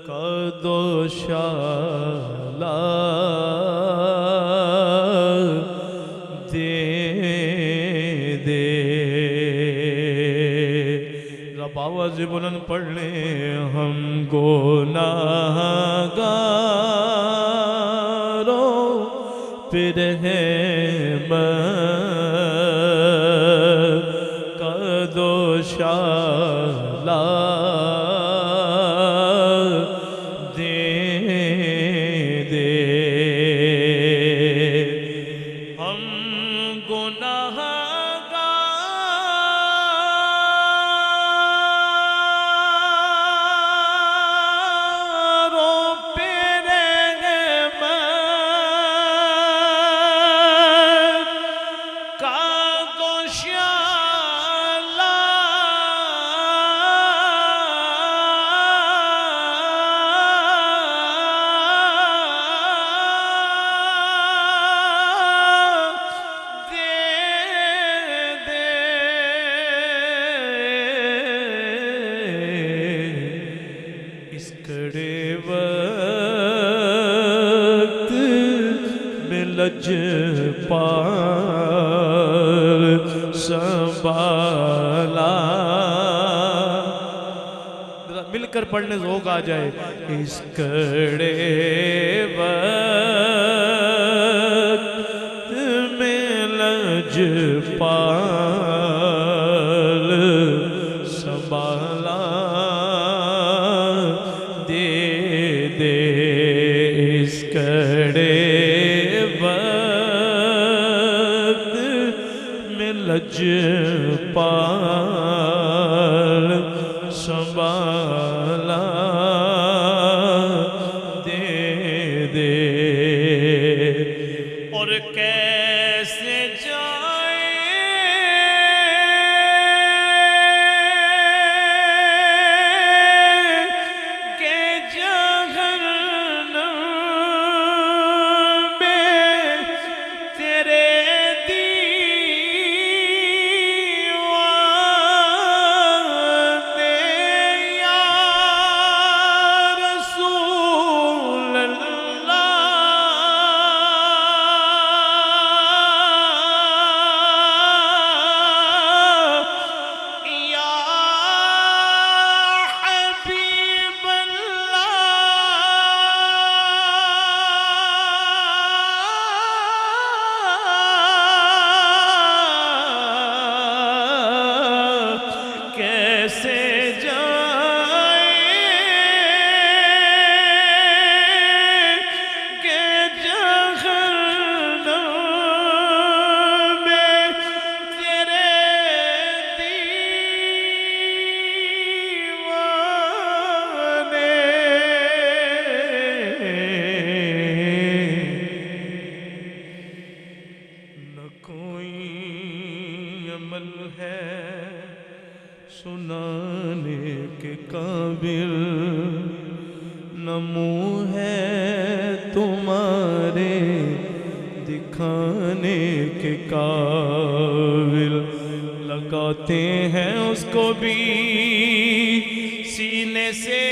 کدوشالا دے دے رب آواز بلند پڑھ لیں ہم گناہگاروں پھر رحمت کدوشالا لجپال سنبھالا مل کر پڑھنے ذوق آ جائے اس کڑے وقت میں لجپال سنبھالا دے دے اس کڑے لجپال سنبھالا دے دے اور کیسے جائے کہ جہنم میں تیرے سنانے کے قابل نہ منہ ہے تمہارے دکھانے کے قابل لگاتے ہیں اس کو بھی سینے سے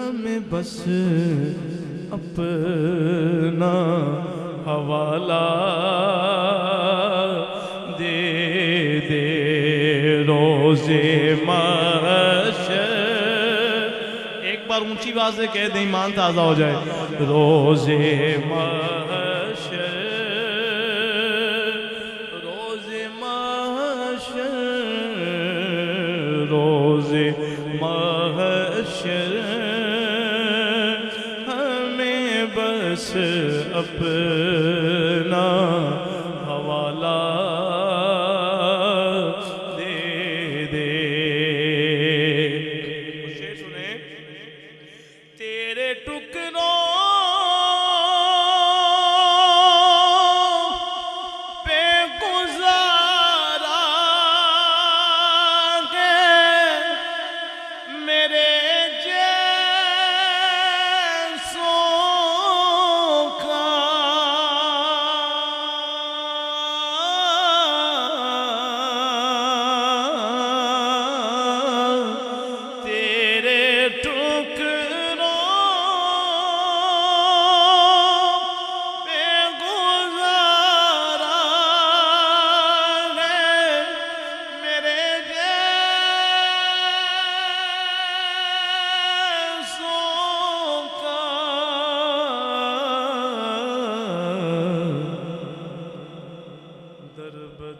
ہمیں بس اپنا حوالہ دے دے روزے محشر ایک بار اونچی آواز سے کہہ دیں ایمان تازہ ہو جائے روزے محشر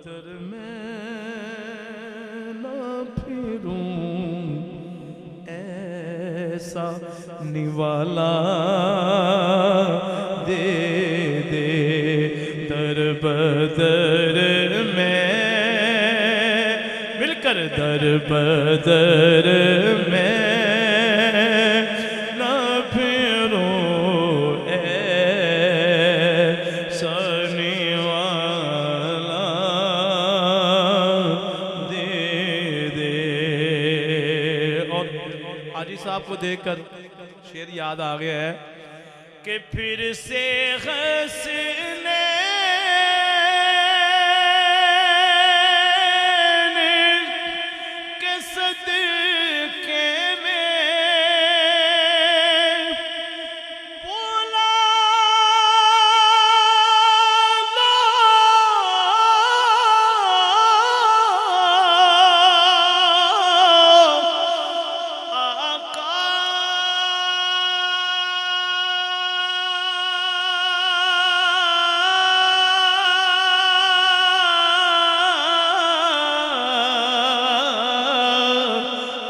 بدر میں نہ پھروں ایسا نوالا دے دے در بدر میں مل کر در بدر میں نہ پھروں ایسا نوالا دے دے. اور حاجی صاحب کو دیکھ کر شعر یاد آ گیا ہے کہ پھر سے حسنے کے صدقے میں بلا لو آقا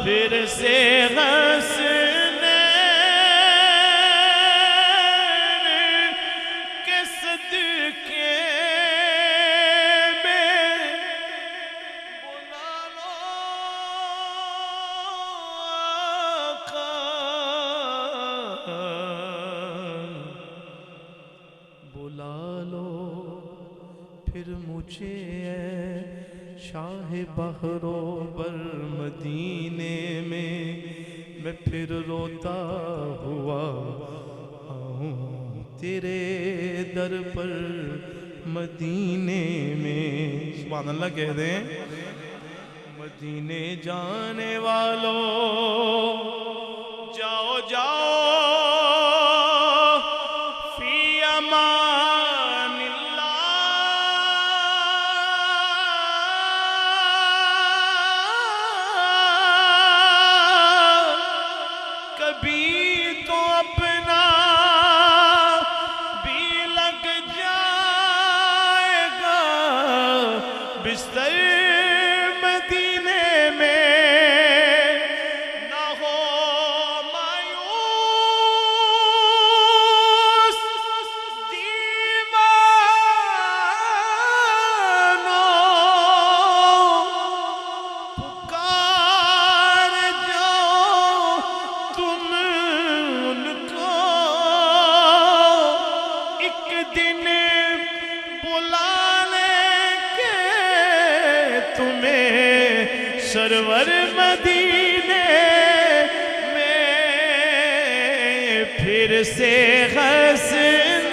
پھر سے حسنین کے صدقے میں بلا لو آقا بلا لو پھر مجھے اے شاہ بحر و بر مدینے میں میں پھر روتا ہوا آؤں تیرے در پر مدینے میں. سبحان اللہ کہہ دیں. مدینے جانے والوں جاؤ جاؤ فی امان کبھی تو اپنا بھی لگ جائے گا بستر مدینے میں نہ ہو مایوس دیوانوں پکار جاؤ تم ان کو ایک دن بلا لیں گے تمہیں سرور مدینے میں. پھر سے حسنین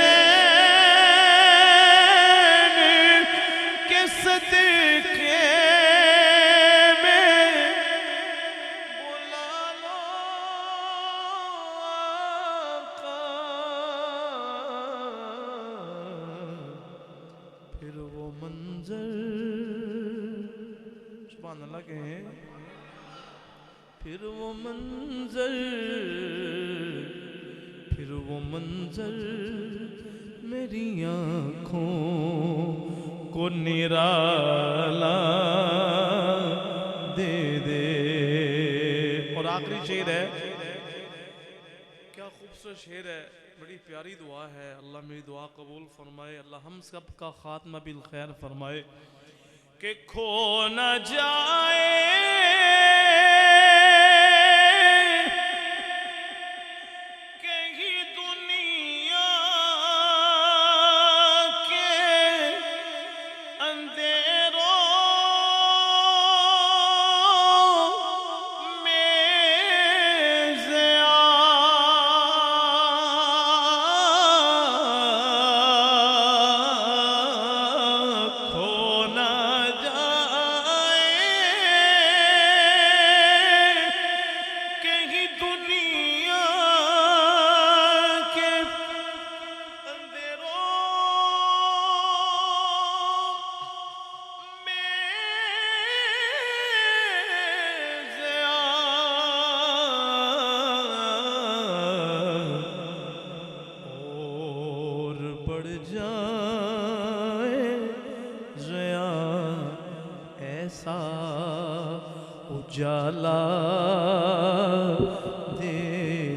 کے صدقے میں بلا لو آقا. پھر وہ منظر سبحان اللہ کہیں. پھر وہ منظر میری آنکھوں کو نرالا دے دے. اور آخری شعر ہے, کیا خوبصورت شعر ہے, بڑی پیاری دعا ہے. اللہ میری دعا قبول فرمائے, اللہ ہم سب کا خاتمہ بالخیر فرمائے. کہ کھو نہ جائے کہیں دنیا کے اندھیروں میں ضیاء کھو نہ جائے اجالا دے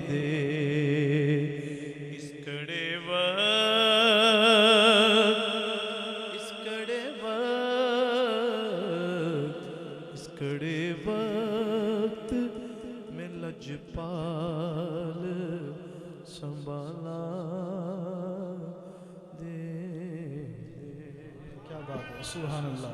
دے اس کڑے وقت میں لجپال سنبھالا دے. کیا بات ہے، سبحان اللہ.